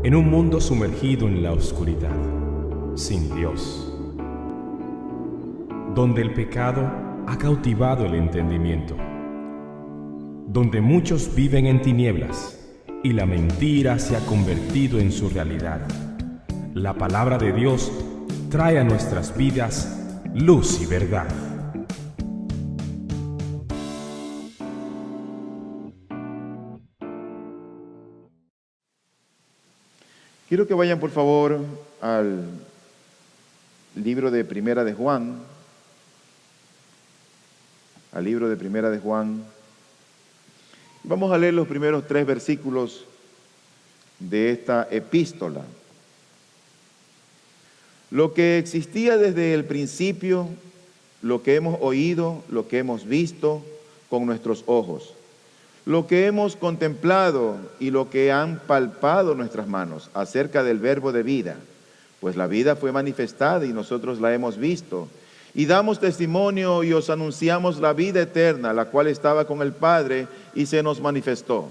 En un mundo sumergido en la oscuridad, sin Dios, donde el pecado ha cautivado el entendimiento, donde muchos viven en tinieblas y la mentira se ha convertido en su realidad, la palabra de Dios trae a nuestras vidas luz y verdad. Quiero que vayan por favor al libro de Primera de Juan, Vamos a leer los primeros 3 versículos de esta epístola. Lo que existía desde el principio, lo que hemos oído, lo que hemos visto con nuestros ojos, lo que hemos contemplado y lo que han palpado nuestras manos acerca del verbo de vida, pues la vida fue manifestada y nosotros la hemos visto. Y damos testimonio y os anunciamos la vida eterna, la cual estaba con el Padre y se nos manifestó.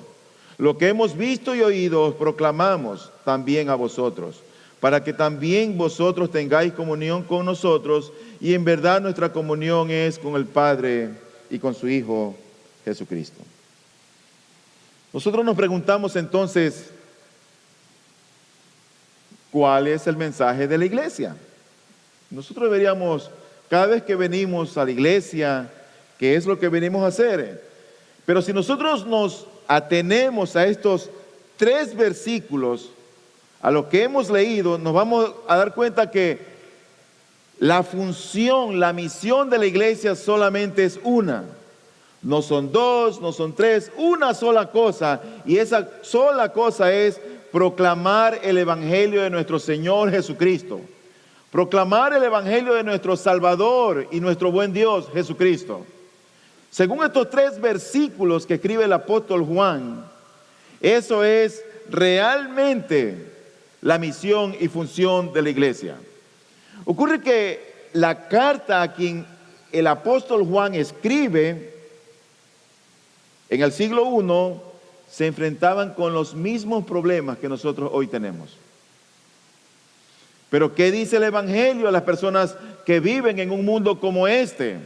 Lo que hemos visto y oído os proclamamos también a vosotros, para que también vosotros tengáis comunión con nosotros, y en verdad nuestra comunión es con el Padre y con su Hijo Jesucristo. Nosotros nos preguntamos entonces, ¿cuál es el mensaje de la iglesia? Nosotros deberíamos, cada vez que venimos a la iglesia, ¿qué es lo que venimos a hacer? Pero si nosotros nos atenemos a estos 3 versículos, a lo que hemos leído, nos vamos a dar cuenta que la función, la misión de la iglesia solamente es una. No son 2, no son 3, una sola cosa, y esa sola cosa es proclamar el evangelio de nuestro Señor Jesucristo. Proclamar el evangelio de nuestro Salvador y nuestro buen Dios Jesucristo. Según estos 3 versículos que escribe el apóstol Juan, eso es realmente la misión y función de la iglesia. Ocurre que la carta a quien el apóstol Juan escribe en el siglo I se enfrentaban con los mismos problemas que nosotros hoy tenemos. Pero ¿qué dice el evangelio a las personas que viven en un mundo como este?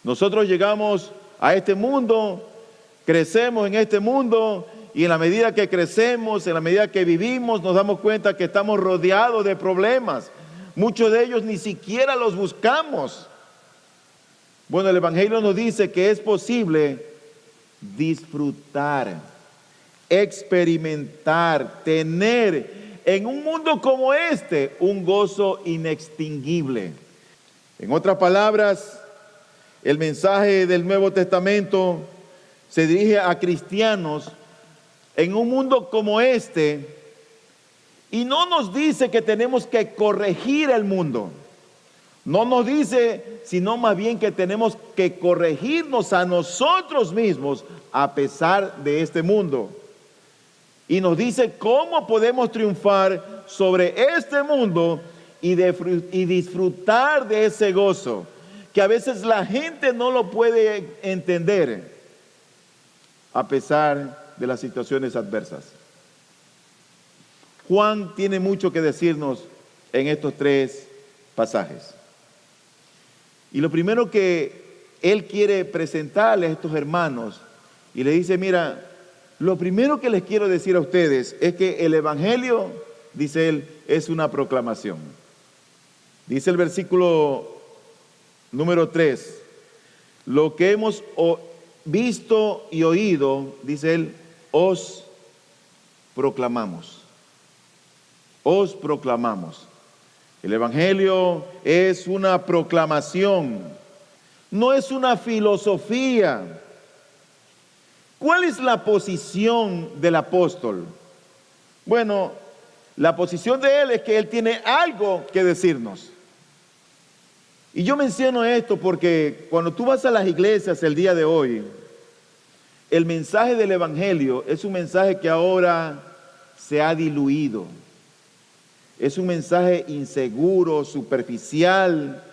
Nosotros llegamos a este mundo, crecemos en este mundo, y en la medida que crecemos, en la medida que vivimos, nos damos cuenta que estamos rodeados de problemas. Muchos de ellos ni siquiera los buscamos. Bueno, el evangelio nos dice que es posible disfrutar, experimentar, tener en un mundo como este un gozo inextinguible. En otras palabras, el mensaje del Nuevo Testamento se dirige a cristianos en un mundo como este, y no nos dice que tenemos que corregir el mundo. No nos dice, sino más bien que tenemos que corregirnos a nosotros mismos a pesar de este mundo. Y nos dice cómo podemos triunfar sobre este mundo y disfrutar de ese gozo, que a veces la gente no lo puede entender a pesar de las situaciones adversas. Juan tiene mucho que decirnos en estos 3 pasajes. Y lo primero que él quiere presentarle a estos hermanos, y le dice, mira, lo primero que les quiero decir a ustedes es que el evangelio, dice él, es una proclamación. Dice el versículo número 3, lo que hemos visto y oído, dice él, os proclamamos. Os proclamamos. El evangelio es una proclamación, no es una filosofía. ¿Cuál es la posición del apóstol? Bueno, la posición de él es que él tiene algo que decirnos. Y yo menciono esto porque cuando tú vas a las iglesias el día de hoy, el mensaje del evangelio es un mensaje que ahora se ha diluido. Es un mensaje inseguro, superficial.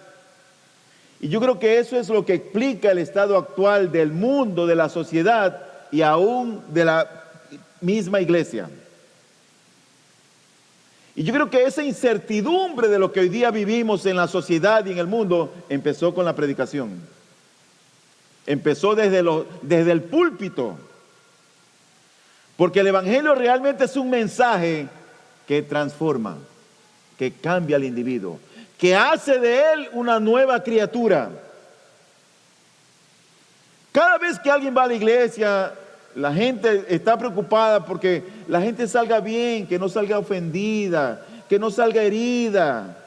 Y yo creo que eso es lo que explica el estado actual del mundo, de la sociedad y aún de la misma iglesia. Y yo creo que esa incertidumbre de lo que hoy día vivimos en la sociedad y en el mundo empezó con la predicación. Empezó desde el púlpito. Porque el Evangelio realmente es un mensaje que transforma, que cambia al individuo, que hace de él una nueva criatura. Cada vez que alguien va a la iglesia, la gente está preocupada porque la gente salga bien, que no salga ofendida, que no salga herida,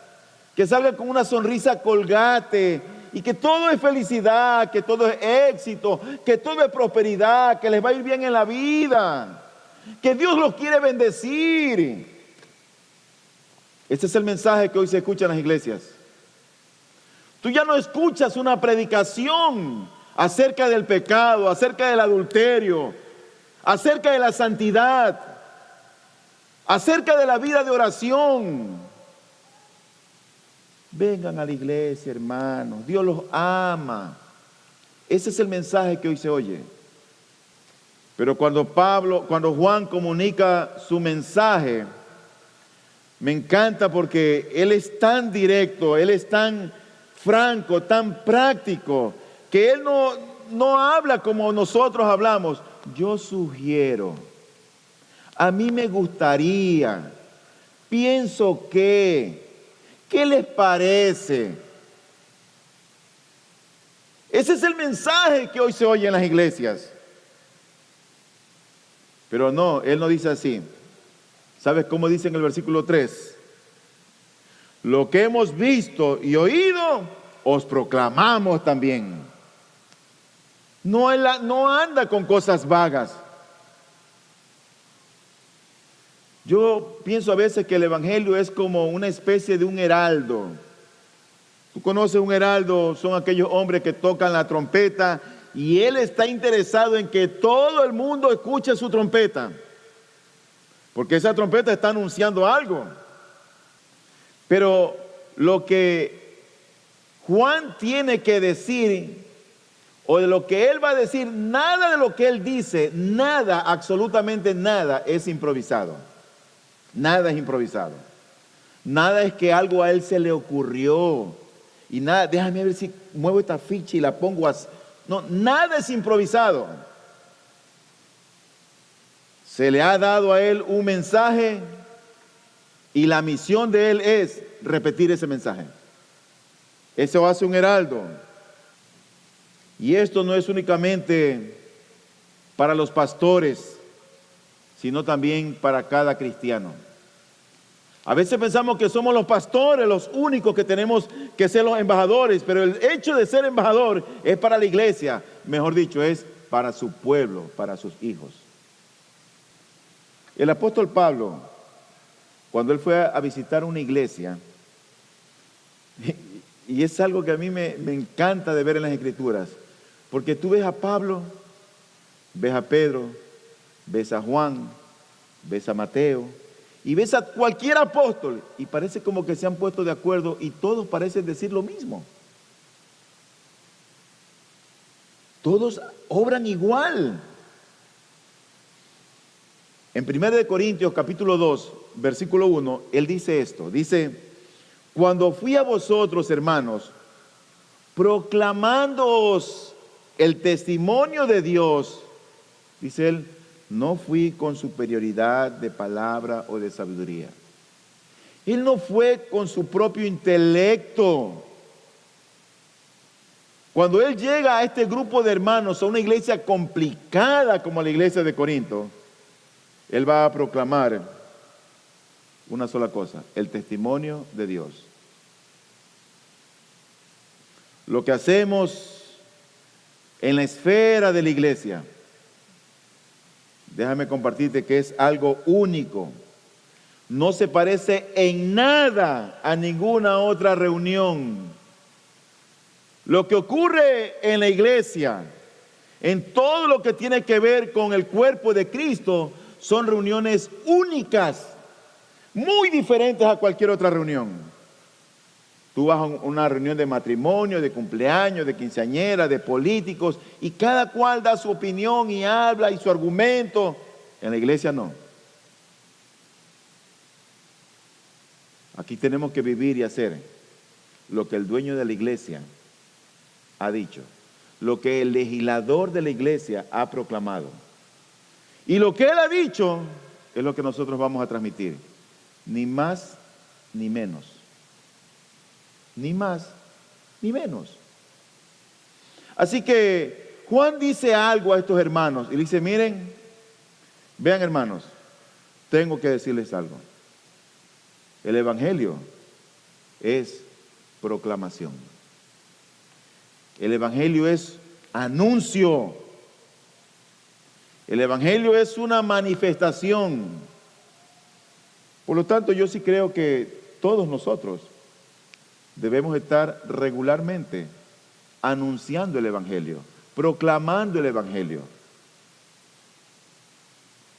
que salga con una sonrisa colgate y que todo es felicidad, que todo es éxito, que todo es prosperidad, que les va a ir bien en la vida, que Dios los quiere bendecir. Ese es el mensaje que hoy se escucha en las iglesias. Tú ya no escuchas una predicación acerca del pecado, acerca del adulterio, acerca de la santidad, acerca de la vida de oración. Vengan a la iglesia, hermanos, Dios los ama. Ese es el mensaje que hoy se oye. Pero cuando Juan comunica su mensaje, me encanta porque él es tan directo, él es tan franco, tan práctico, que él no habla como nosotros hablamos. Yo sugiero, a mí me gustaría, pienso que, ¿qué les parece? Ese es el mensaje que hoy se oye en las iglesias. Pero no, él no dice así. ¿Sabes cómo dice en el versículo 3? Lo que hemos visto y oído, os proclamamos también. No anda con cosas vagas. Yo pienso a veces que el evangelio es como una especie de un heraldo. Tú conoces un heraldo, son aquellos hombres que tocan la trompeta y él está interesado en que todo el mundo escuche su trompeta. Porque esa trompeta está anunciando algo. Pero lo que Juan tiene que decir, o de lo que él va a decir, nada de lo que él dice, nada, absolutamente nada es improvisado. Nada es improvisado. Nada es que algo a él se le ocurrió. Y nada, déjame ver si muevo esta ficha y la pongo así. No, nada es improvisado. Se le ha dado a él un mensaje y la misión de él es repetir ese mensaje. Eso hace un heraldo. Y esto no es únicamente para los pastores, sino también para cada cristiano. A veces pensamos que somos los pastores los únicos que tenemos que ser los embajadores, pero el hecho de ser embajador es para la iglesia, mejor dicho, es para su pueblo, para sus hijos. El apóstol Pablo, cuando él fue a visitar una iglesia, y es algo que a mí me encanta de ver en las Escrituras, porque tú ves a Pablo, ves a Pedro, ves a Juan, ves a Mateo, y ves a cualquier apóstol, y parece como que se han puesto de acuerdo, y todos parecen decir lo mismo. Todos obran igual. En 1 Corintios capítulo 2, versículo 1, él dice esto, dice: cuando fui a vosotros, hermanos, proclamándoos el testimonio de Dios, dice él, no fui con superioridad de palabra o de sabiduría. Él no fue con su propio intelecto. Cuando él llega a este grupo de hermanos, a una iglesia complicada como la iglesia de Corinto, él va a proclamar una sola cosa: el testimonio de Dios. Lo que hacemos en la esfera de la iglesia, déjame compartirte que es algo único. No se parece en nada a ninguna otra reunión. Lo que ocurre en la iglesia, en todo lo que tiene que ver con el cuerpo de Cristo, son reuniones únicas, muy diferentes a cualquier otra reunión. Tú vas a una reunión de matrimonio, de cumpleaños, de quinceañera, de políticos, y cada cual da su opinión y habla y su argumento. En la iglesia no. Aquí tenemos que vivir y hacer lo que el dueño de la iglesia ha dicho, lo que el legislador de la iglesia ha proclamado. Y lo que él ha dicho es lo que nosotros vamos a transmitir. Ni más ni menos. Ni más ni menos. Así que Juan dice algo a estos hermanos y le dice, miren, vean hermanos, tengo que decirles algo. El evangelio es proclamación. El evangelio es anuncio. El evangelio es una manifestación. Por lo tanto, yo sí creo que todos nosotros debemos estar regularmente anunciando el evangelio, proclamando el evangelio.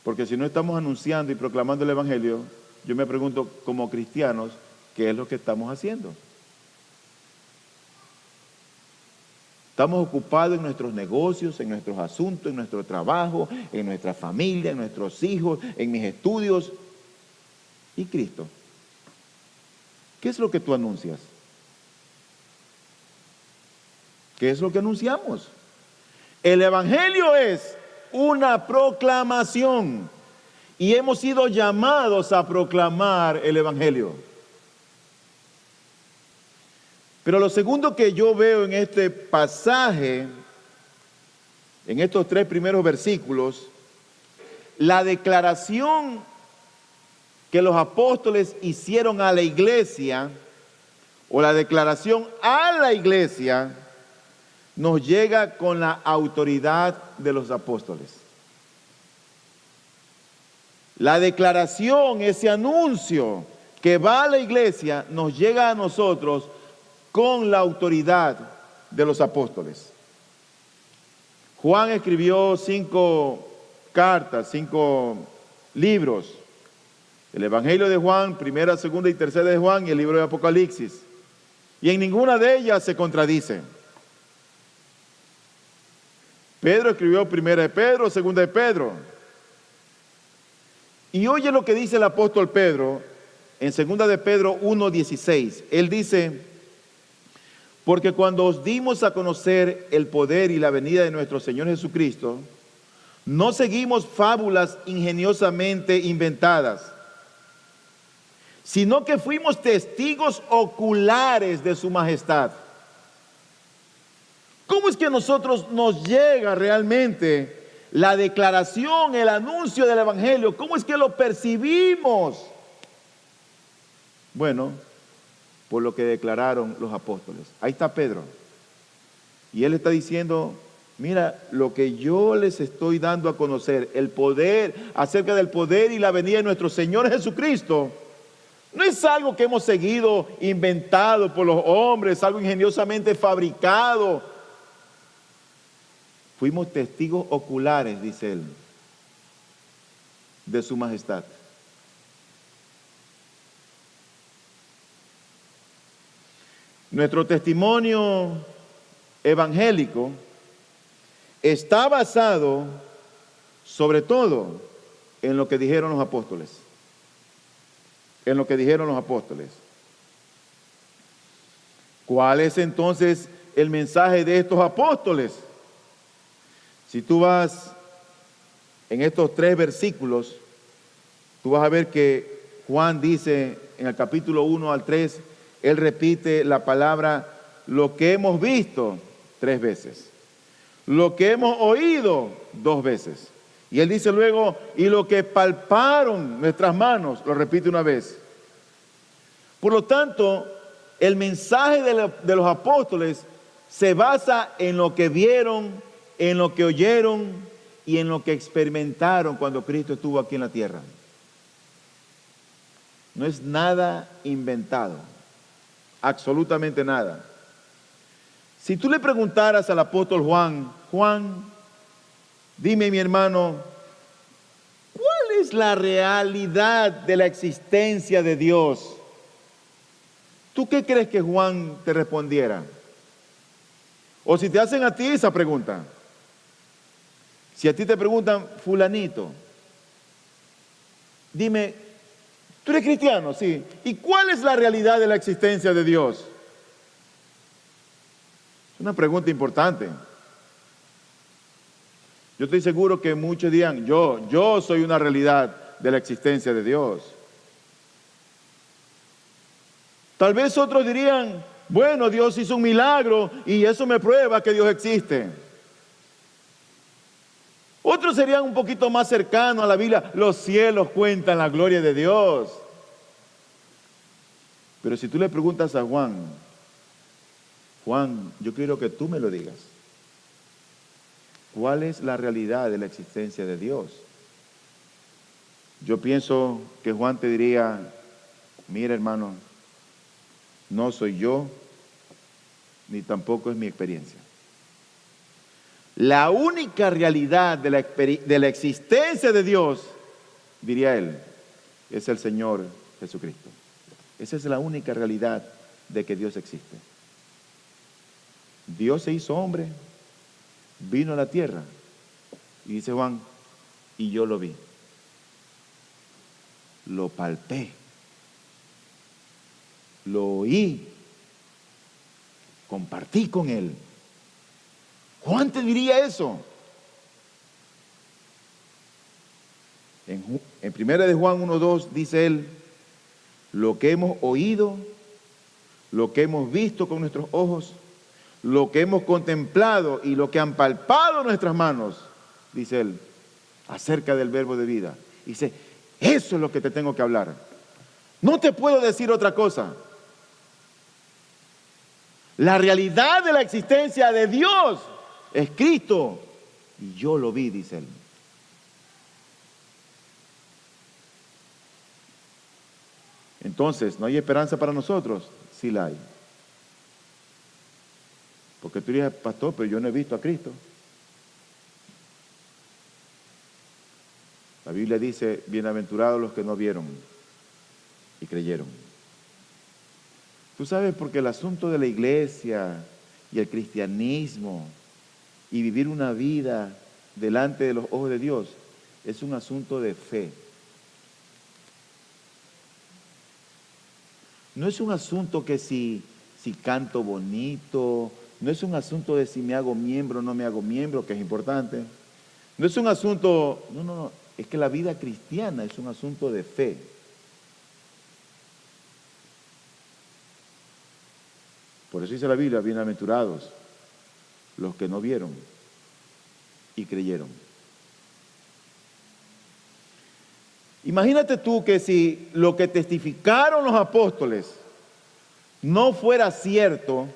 Porque si no estamos anunciando y proclamando el evangelio, yo me pregunto como cristianos, ¿qué es lo que estamos haciendo? Estamos ocupados en nuestros negocios, en nuestros asuntos, en nuestro trabajo, en nuestra familia, en nuestros hijos, en mis estudios. ¿Y Cristo? ¿Qué es lo que tú anuncias? ¿Qué es lo que anunciamos? El evangelio es una proclamación y hemos sido llamados a proclamar el evangelio. Pero lo segundo que yo veo en este pasaje, en estos 3 primeros versículos, la declaración que los apóstoles hicieron a la iglesia, o la declaración a la iglesia, nos llega con la autoridad de los apóstoles. La declaración, ese anuncio que va a la iglesia, nos llega a nosotros con la autoridad de los apóstoles. Juan escribió 5 cartas, 5 libros. El Evangelio de Juan, primera, segunda y tercera de Juan y el libro de Apocalipsis. Y en ninguna de ellas se contradice. Pedro escribió primera de Pedro, segunda de Pedro. Y oye lo que dice el apóstol Pedro en segunda de Pedro 1:16. Él dice, porque cuando os dimos a conocer el poder y la venida de nuestro Señor Jesucristo, no seguimos fábulas ingeniosamente inventadas, sino que fuimos testigos oculares de su majestad. ¿Cómo es que a nosotros nos llega realmente la declaración, el anuncio del evangelio? ¿Cómo es que lo percibimos? Bueno, por lo que declararon los apóstoles. Ahí está Pedro. Y él está diciendo, mira, lo que yo les estoy dando a conocer, el poder, acerca del poder y la venida de nuestro Señor Jesucristo, no es algo que hemos seguido inventado por los hombres, algo ingeniosamente fabricado. Fuimos testigos oculares, dice él, de su majestad. Nuestro testimonio evangélico está basado sobre todo en lo que dijeron los apóstoles. En lo que dijeron los apóstoles. ¿Cuál es entonces el mensaje de estos apóstoles? Si tú vas en estos 3 versículos, tú vas a ver que Juan dice en el capítulo 1 al 3, él repite la palabra lo que hemos visto 3 veces, lo que hemos oído 2 veces. Y él dice luego, y lo que palparon nuestras manos, lo repite una vez. Por lo tanto, el mensaje de los apóstoles se basa en lo que vieron, en lo que oyeron y en lo que experimentaron cuando Cristo estuvo aquí en la tierra. No es nada inventado, absolutamente nada. Si tú le preguntaras al apóstol Juan, dime mi hermano, ¿cuál es la realidad de la existencia de Dios? ¿Tú qué crees que Juan te respondiera? O si te hacen a ti esa pregunta, si a ti te preguntan, fulanito, dime, Tú eres cristiano, sí. ¿Y cuál es la realidad de la existencia de Dios? Es una pregunta importante. Yo estoy seguro que muchos dirán, yo soy una realidad de la existencia de Dios. Tal vez otros dirían, bueno, Dios hizo un milagro y eso me prueba que Dios existe. Otros serían un poquito más cercanos a la Biblia. Los cielos cuentan la gloria de Dios. Pero si tú le preguntas a Juan, yo quiero que tú me lo digas. ¿Cuál es la realidad de la existencia de Dios? Yo pienso que Juan te diría, mira hermano, no soy yo, ni tampoco es mi experiencia. La única realidad de la existencia de Dios, diría él, es el Señor Jesucristo. Esa es la única realidad de que Dios existe. Dios se hizo hombre, vino a la tierra, y dice Juan, y yo lo vi, lo palpé, lo oí, compartí con él. Juan te diría eso. En primera de Juan 1:2 dice él, lo que hemos oído, lo que hemos visto con nuestros ojos, lo que hemos contemplado y lo que han palpado nuestras manos, dice él, acerca del verbo de vida. Dice, eso es lo que te tengo que hablar. No te puedo decir otra cosa. La realidad de la existencia de Dios es Cristo. Y yo lo vi, dice él. Entonces, ¿no hay esperanza para nosotros? Sí la hay. Porque tú dices, pastor, pero yo no he visto a Cristo. La Biblia dice, bienaventurados los que no vieron y creyeron. Tú sabes, porque el asunto de la iglesia y el cristianismo y vivir una vida delante de los ojos de Dios es un asunto de fe. No es un asunto que si canto bonito, no es un asunto de si me hago miembro o no me hago miembro, que es importante. No es un asunto, no, es que la vida cristiana es un asunto de fe. Por eso dice la Biblia, bienaventurados los que no vieron y creyeron. Imagínate tú que si lo que testificaron los apóstoles no fuera cierto,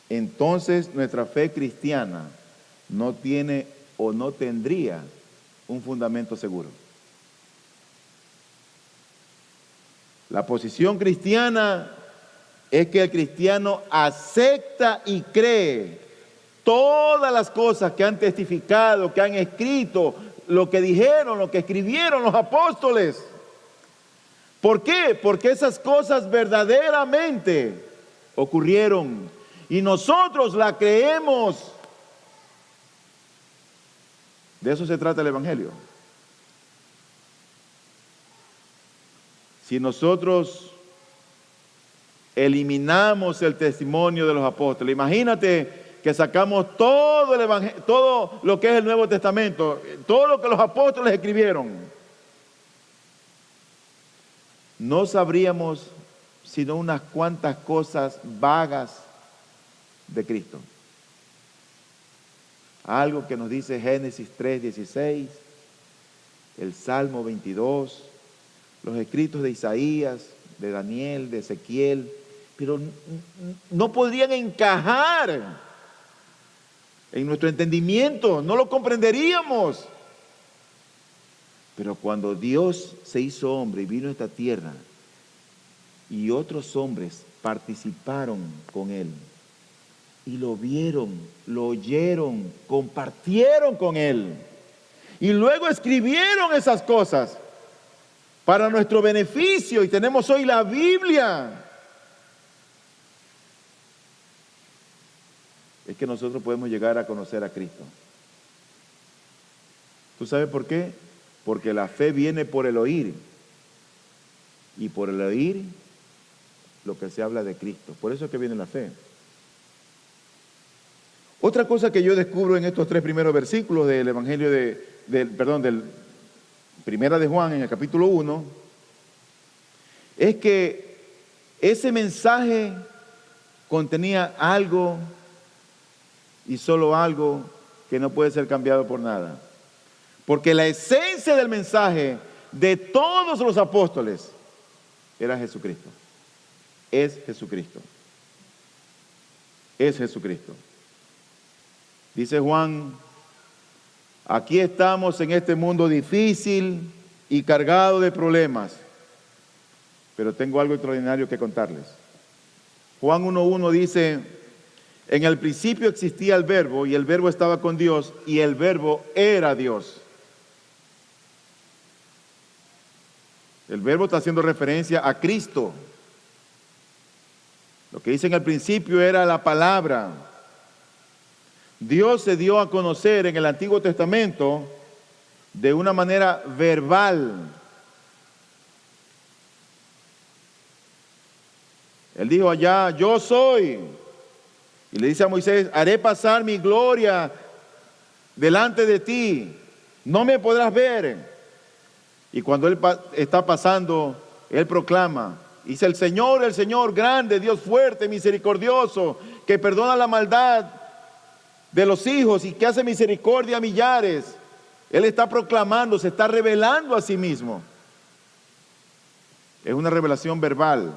entonces nuestra fe cristiana no tiene o no tendría un fundamento seguro. La posición cristiana es que el cristiano acepta y cree todas las cosas que han testificado, que han escrito, lo que dijeron, lo que escribieron los apóstoles. ¿Por qué? Porque esas cosas verdaderamente ocurrieron y nosotros la creemos. De eso se trata el Evangelio. Si nosotros eliminamos el testimonio de los apóstoles, imagínate que sacamos todo el Evangelio, todo lo que es el Nuevo Testamento, todo lo que los apóstoles escribieron, no sabríamos sino unas cuantas cosas vagas de Cristo. Algo que nos dice Génesis 3:16, el Salmo 22, los escritos de Isaías, de Daniel, de Ezequiel, pero no podrían encajar en nuestro entendimiento, no lo comprenderíamos. Pero cuando Dios se hizo hombre y vino a esta tierra y otros hombres participaron con él y lo vieron, lo oyeron, compartieron con él y luego escribieron esas cosas para nuestro beneficio y tenemos hoy la Biblia, es que nosotros podemos llegar a conocer a Cristo. ¿Tú sabes por qué? Porque la fe viene por el oír y por el oír lo que se habla de Cristo. Por eso es que viene la fe. Otra cosa que yo descubro en estos 3 primeros versículos del Evangelio del Primera de Juan, en el capítulo 1, es que ese mensaje contenía algo y solo algo que no puede ser cambiado por nada. Porque la esencia del mensaje de todos los apóstoles era Jesucristo. Es Jesucristo. Es Jesucristo. Dice Juan, aquí estamos en este mundo difícil y cargado de problemas, pero tengo algo extraordinario que contarles. Juan 1:1 dice, en el principio existía el Verbo, y el Verbo estaba con Dios, y el Verbo era Dios. El Verbo está haciendo referencia a Cristo. Lo que dice en el principio era la palabra. Dios se dio a conocer en el Antiguo Testamento de una manera verbal. Él dijo allá, yo soy. Y le dice a Moisés, haré pasar mi gloria delante de ti. No me podrás ver. Y cuando Él está pasando, Él proclama, dice el Señor, grande, Dios fuerte, misericordioso, que perdona la maldad de los hijos y que hace misericordia a millares. Él está proclamando, se está revelando a sí mismo. Es una revelación verbal.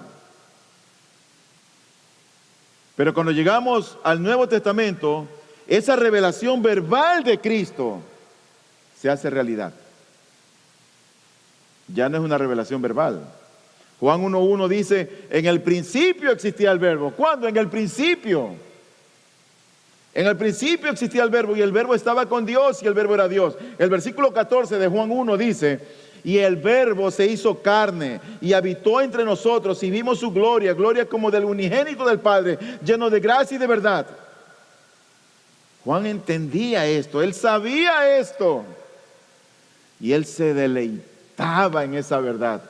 Pero cuando llegamos al Nuevo Testamento, esa revelación verbal de Cristo se hace realidad. Ya no es una revelación verbal. Juan 1:1 dice, en el principio existía el Verbo. ¿Cuándo? En el principio. En el principio existía el Verbo, y el Verbo estaba con Dios, y el Verbo era Dios. El versículo 14 de Juan 1 dice, y el Verbo se hizo carne y habitó entre nosotros, y vimos su gloria, gloria como del unigénito del Padre, lleno de gracia y de verdad. Juan entendía esto, él sabía esto, y él se deleitaba en esa verdad.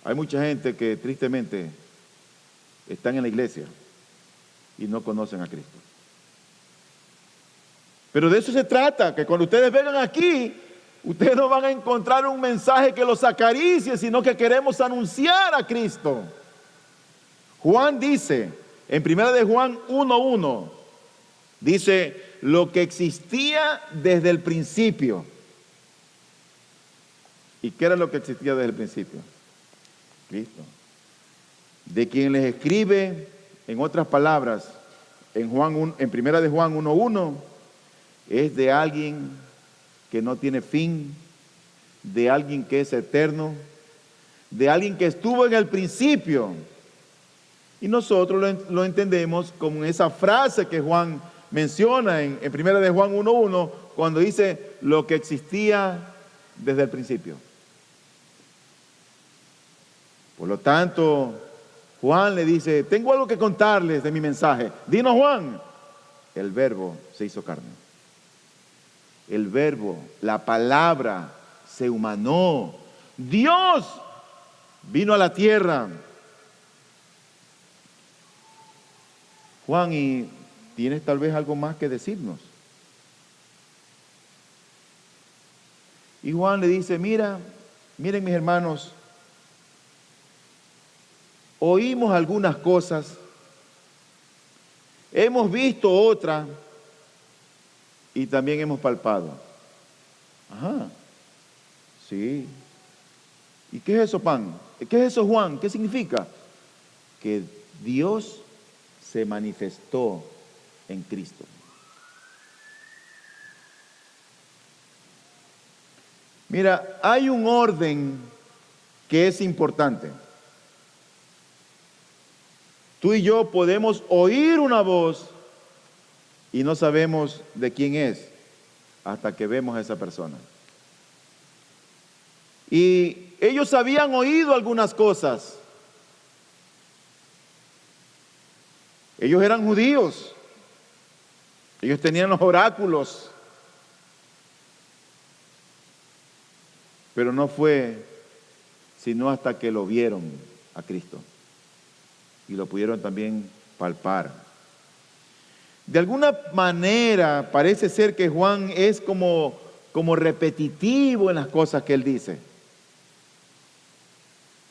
Hay mucha gente que tristemente están en la iglesia y no conocen a Cristo. Pero de eso se trata, que cuando ustedes vengan aquí, ustedes no van a encontrar un mensaje que los acaricie, sino que queremos anunciar a Cristo. Juan dice, en 1 de Juan 1:1, dice, lo que existía desde el principio. ¿Y qué era lo que existía desde el principio? Cristo. De quien les escribe, en otras palabras, en 1 de Juan 1:1, es de alguien que no tiene fin, de alguien que es eterno, de alguien que estuvo en el principio. Y nosotros lo entendemos como esa frase que Juan menciona en 1 de Juan 1:1, cuando dice lo que existía desde el principio. Por lo tanto, Juan le dice, tengo algo que contarles de mi mensaje. Dinos, Juan. El Verbo se hizo carne. El Verbo, la palabra, se humanó. Dios vino a la tierra. Juan, ¿y tienes tal vez algo más que decirnos? Y Juan le dice, miren mis hermanos, oímos algunas cosas, hemos visto otras y también hemos palpado. Ajá, sí. ¿Y qué es eso, ¿Qué es eso, Juan? ¿Qué significa? Que Dios se manifestó en Cristo. Mira, hay un orden que es importante. Tú y yo podemos oír una voz y no sabemos de quién es hasta que vemos a esa persona. Y ellos habían oído algunas cosas. Ellos eran judíos. Ellos tenían los oráculos. Pero no fue sino hasta que lo vieron a Cristo y lo pudieron también palpar. De alguna manera parece ser que Juan es como repetitivo en las cosas que él dice.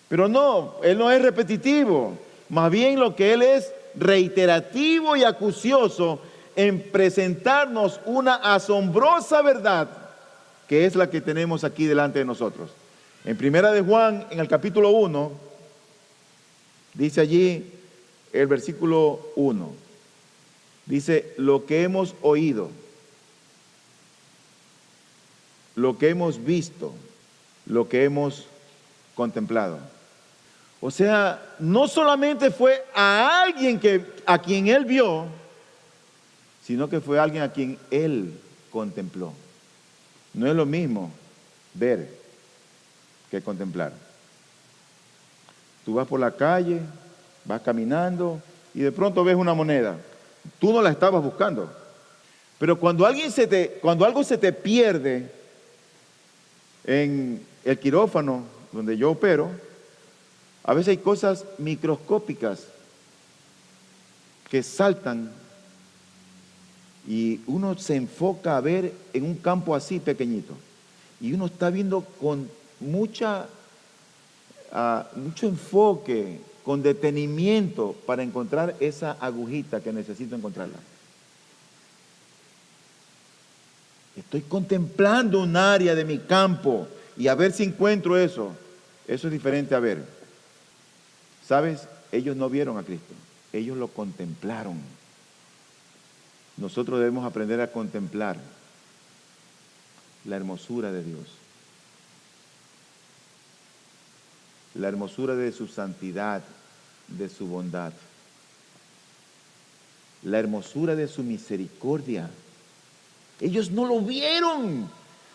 Pero no, él no es repetitivo. Más bien lo que él es reiterativo y acucioso en presentarnos una asombrosa verdad que es la que tenemos aquí delante de nosotros. En Primera de Juan, en el capítulo 1, dice allí el versículo 1, dice: lo que hemos oído, lo que hemos visto, lo que hemos contemplado. O sea, no solamente fue a alguien a quien él vio, sino que fue alguien a quien él contempló. No es lo mismo ver que contemplar. Tú vas por la calle, vas caminando y de pronto ves una moneda. Tú no la estabas buscando. Pero cuando algo se te pierde en el quirófano donde yo opero, a veces hay cosas microscópicas que saltan y uno se enfoca a ver en un campo así pequeñito y uno está viendo con mucho enfoque, con detenimiento para encontrar esa agujita que necesito encontrarla. Estoy contemplando un área de mi campo y a ver si encuentro eso. Eso es diferente a ver. ¿Sabes? Ellos no vieron a Cristo, ellos lo contemplaron. Nosotros debemos aprender a contemplar la hermosura de Dios, la hermosura de su santidad, de su bondad, la hermosura de su misericordia. Ellos no lo vieron,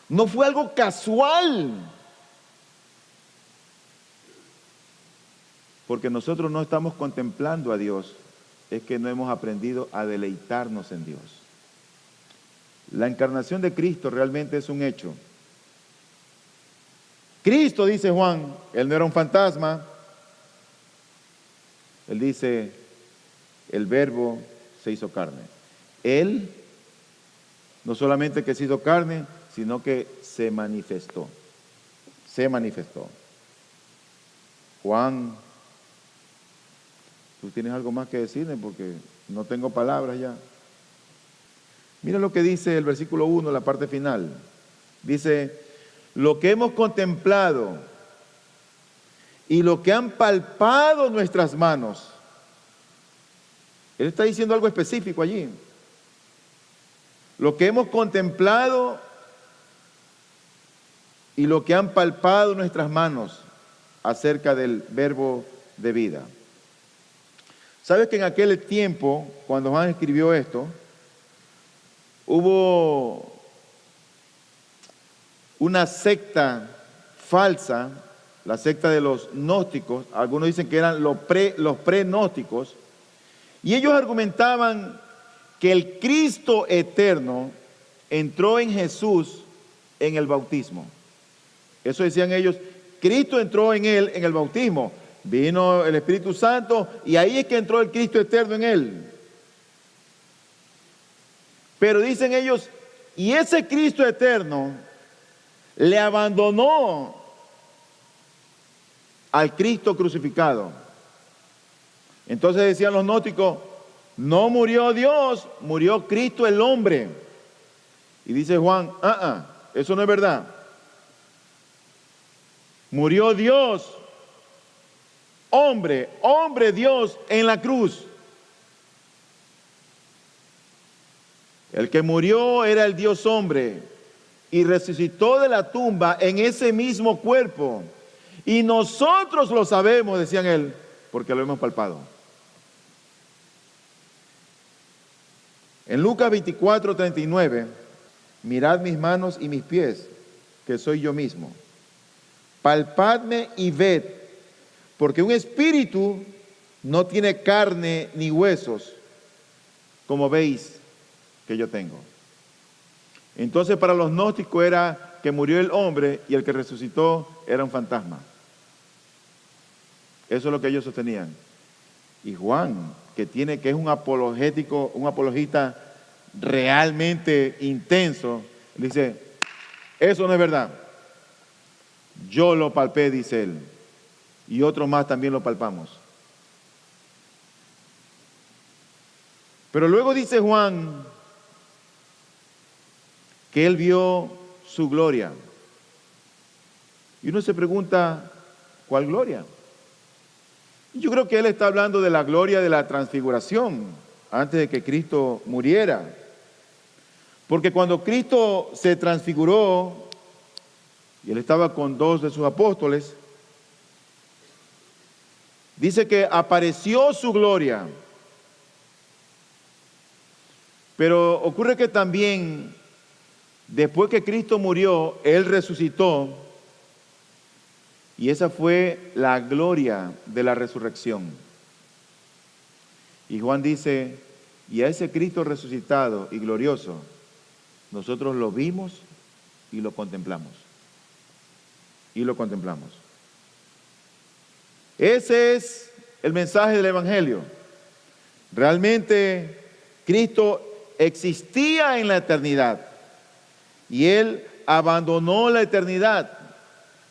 no fue algo casual. Porque nosotros no estamos contemplando a Dios, es que no hemos aprendido a deleitarnos en Dios. La encarnación de Cristo realmente es un hecho. Cristo, dice Juan, él no era un fantasma. Él dice, el Verbo se hizo carne. Él no solamente que se hizo carne, sino que se manifestó. Se manifestó. Juan, ¿tú tienes algo más que decirme? Porque no tengo palabras ya. Mira lo que dice el versículo 1, la parte final. Dice, lo que hemos contemplado y lo que han palpado nuestras manos. Él está diciendo algo específico allí. Lo que hemos contemplado y lo que han palpado nuestras manos acerca del verbo de vida. ¿Sabes que en aquel tiempo, cuando Juan escribió esto, hubo una secta falsa, la secta de los gnósticos? Algunos dicen que eran los pre-gnósticos, y ellos argumentaban que el Cristo eterno entró en Jesús en el bautismo. Eso decían ellos, Cristo entró en él en el bautismo. Vino el Espíritu Santo y ahí es que entró el Cristo eterno en él. Pero dicen ellos, y ese Cristo eterno le abandonó al Cristo crucificado. Entonces decían los gnósticos, no murió Dios, murió Cristo el hombre. Y dice Juan, eso no es verdad. Murió Dios, hombre Dios en la cruz. El que murió era el Dios hombre y resucitó de la tumba en ese mismo cuerpo. Y nosotros lo sabemos, decían él, porque lo hemos palpado. En Lucas 24:39, mirad mis manos y mis pies, que soy yo mismo. Palpadme y ved, porque un espíritu no tiene carne ni huesos, como veis que yo tengo. Entonces para los gnósticos era que murió el hombre y el que resucitó era un fantasma. Eso es lo que ellos sostenían. Y Juan, que es un apologético, un apologista realmente intenso, dice, eso no es verdad. Yo lo palpé, dice él, y otros más también lo palpamos. Pero luego dice Juan que él vio su gloria. Y uno se pregunta, ¿cuál gloria? Yo creo que él está hablando de la gloria de la transfiguración, antes de que Cristo muriera. Porque cuando Cristo se transfiguró, y él estaba con 2 de sus apóstoles, dice que apareció su gloria. Pero ocurre que también, después que Cristo murió, él resucitó. Y esa fue la gloria de la resurrección. Y Juan dice, y a ese Cristo resucitado y glorioso, nosotros lo vimos y lo contemplamos. Y lo contemplamos. Ese es el mensaje del Evangelio. Realmente Cristo existía en la eternidad y Él abandonó la eternidad.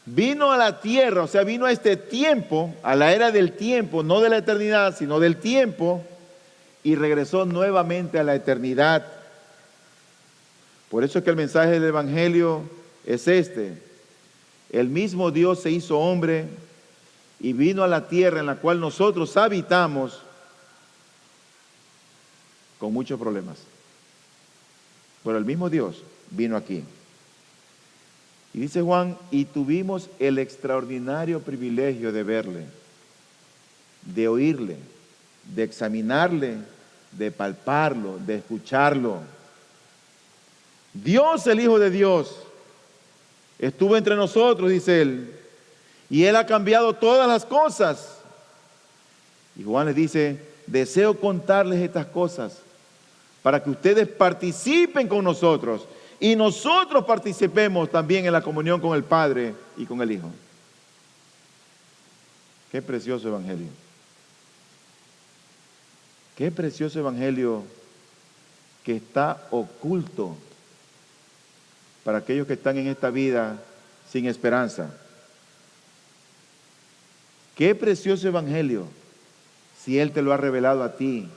Vino a la tierra, o sea, vino a este tiempo, a la era del tiempo, no de la eternidad, sino del tiempo, y regresó nuevamente a la eternidad. Por eso es que el mensaje del Evangelio es este. El mismo Dios se hizo hombre y vino a la tierra en la cual nosotros habitamos con muchos problemas. Pero el mismo Dios vino aquí. Y dice Juan, y tuvimos el extraordinario privilegio de verle, de oírle, de examinarle, de palparlo, de escucharlo. Dios, el Hijo de Dios, estuvo entre nosotros, dice él, y Él ha cambiado todas las cosas. Y Juan les dice, deseo contarles estas cosas para que ustedes participen con nosotros y nosotros participemos también en la comunión con el Padre y con el Hijo. Qué precioso evangelio. Qué precioso evangelio que está oculto para aquellos que están en esta vida sin esperanza. Qué precioso evangelio si Él te lo ha revelado a ti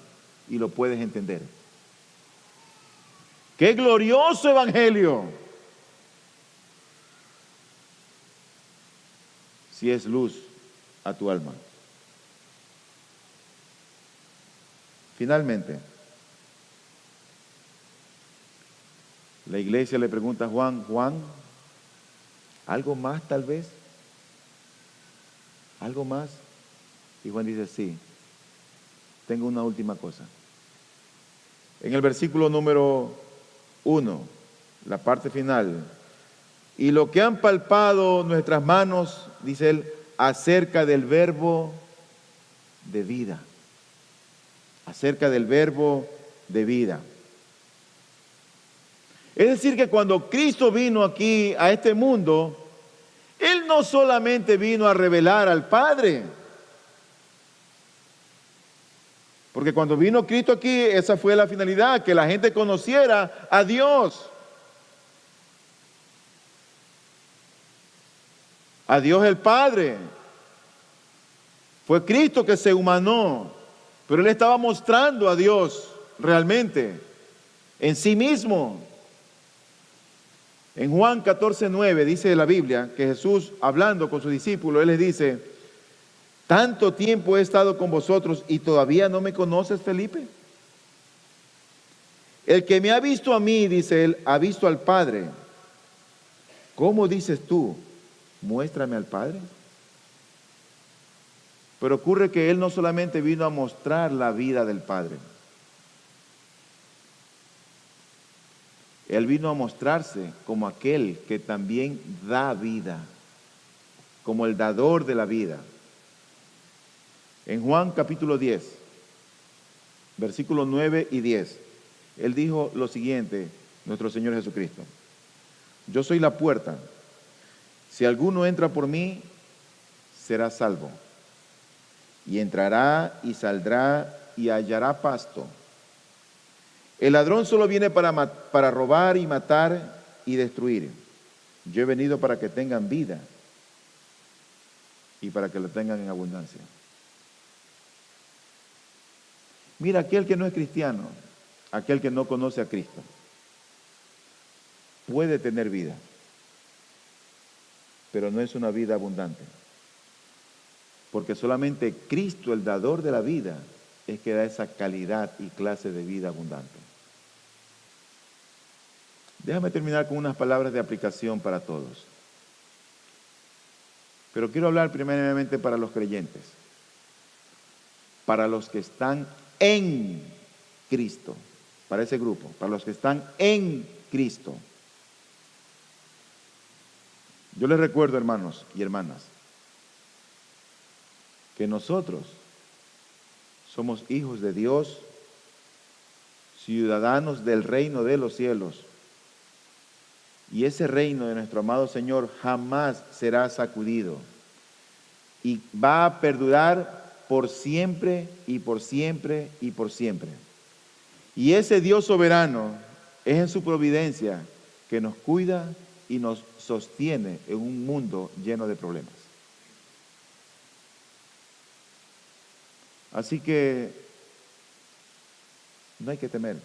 y lo puedes entender. ¡Qué glorioso evangelio! Si es luz a tu alma. Finalmente, la iglesia le pregunta a Juan, ¿algo más tal vez? ¿Algo más? Y Juan dice, sí, tengo una última cosa. En el versículo número 1, la parte final, y lo que han palpado nuestras manos, dice él, acerca del verbo de vida. Acerca del verbo de vida. Es decir, que cuando Cristo vino aquí a este mundo, Él no solamente vino a revelar al Padre. Porque cuando vino Cristo aquí, esa fue la finalidad, que la gente conociera a Dios. A Dios el Padre. Fue Cristo que se humanó, pero Él estaba mostrando a Dios realmente, en sí mismo. En Juan 14:9 dice la Biblia que Jesús, hablando con sus discípulos, Él les dice, ¿tanto tiempo he estado con vosotros y todavía no me conoces, Felipe? El que me ha visto a mí, dice Él, ha visto al Padre. ¿Cómo dices tú, muéstrame al Padre? Pero ocurre que Él no solamente vino a mostrar la vida del Padre. Él vino a mostrarse como aquel que también da vida, como el dador de la vida. En Juan capítulo 10, versículos 9 y 10, Él dijo lo siguiente, nuestro Señor Jesucristo. Yo soy la puerta. Si alguno entra por mí, será salvo. Y entrará y saldrá y hallará pasto. El ladrón solo viene para robar y matar y destruir. Yo he venido para que tengan vida y para que lo tengan en abundancia. Mira, aquel que no es cristiano, aquel que no conoce a Cristo, puede tener vida, pero no es una vida abundante. Porque solamente Cristo, el dador de la vida, es que da esa calidad y clase de vida abundante. Déjame terminar con unas palabras de aplicación para todos. Pero quiero hablar primeramente para los creyentes, para los que están en Cristo, para ese grupo, para los que están en Cristo. Yo les recuerdo, hermanos y hermanas, que nosotros somos hijos de Dios, ciudadanos del reino de los cielos. Y ese reino de nuestro amado Señor jamás será sacudido. Y va a perdurar por siempre y por siempre y por siempre. Y ese Dios soberano es en su providencia que nos cuida y nos sostiene en un mundo lleno de problemas. Así que no hay que temer.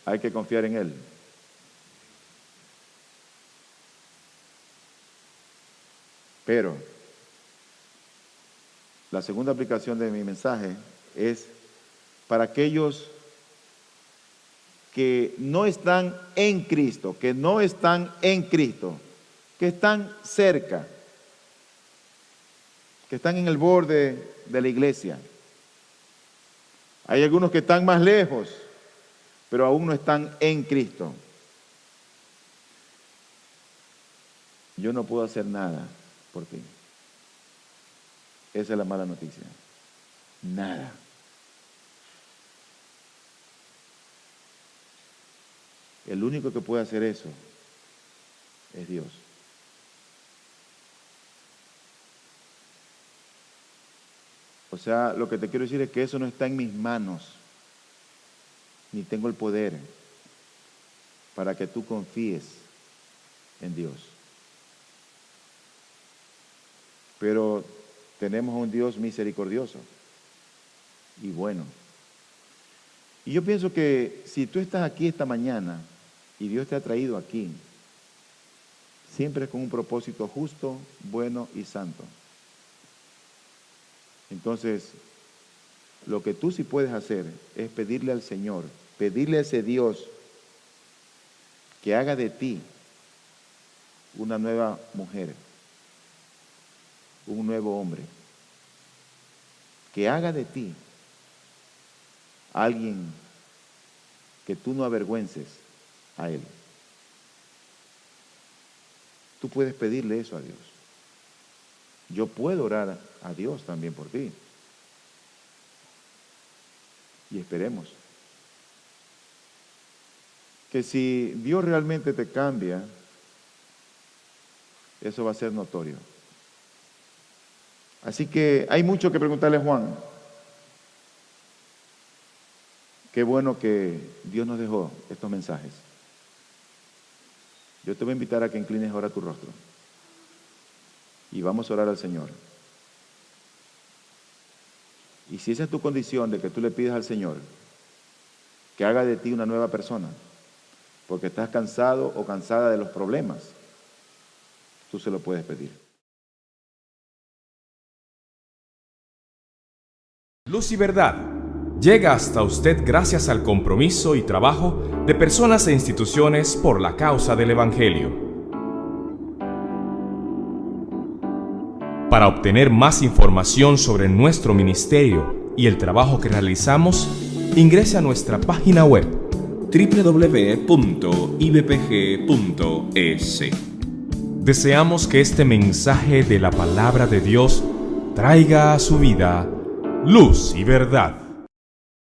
Hay que confiar en Él. Pero la segunda aplicación de mi mensaje es para aquellos que no están en Cristo, que no están en Cristo, que están cerca, que están en el borde de la iglesia. Hay algunos que están más lejos, pero aún no están en Cristo. Yo no puedo hacer nada por ti. Esa es la mala noticia. Nada. El único que puede hacer eso es Dios. O sea, lo que te quiero decir es que eso no está en mis manos, ni tengo el poder para que tú confíes en Dios. Pero tenemos un Dios misericordioso y bueno. Y yo pienso que si tú estás aquí esta mañana y Dios te ha traído aquí, siempre es con un propósito justo, bueno y santo. Entonces, lo que tú sí puedes hacer es pedirle al Señor, pedirle a ese Dios que haga de ti una nueva mujer, un nuevo hombre, que haga de ti alguien que tú no avergüences a Él. Tú puedes pedirle eso a Dios. Yo puedo orar a Dios también por ti. Y esperemos que si Dios realmente te cambia, eso va a ser notorio. Así que hay mucho que preguntarle a Juan. Qué bueno que Dios nos dejó estos mensajes. Yo te voy a invitar a que inclines ahora tu rostro. Y vamos a orar al Señor. Y si esa es tu condición de que tú le pidas al Señor que haga de ti una nueva persona, porque estás cansado o cansada de los problemas, tú se lo puedes pedir. Luz y Verdad llega hasta usted gracias al compromiso y trabajo de personas e instituciones por la causa del Evangelio. Para obtener más información sobre nuestro ministerio y el trabajo que realizamos, ingrese a nuestra página web www.ibpg.es. Deseamos que este mensaje de la palabra de Dios traiga a su vida luz y verdad.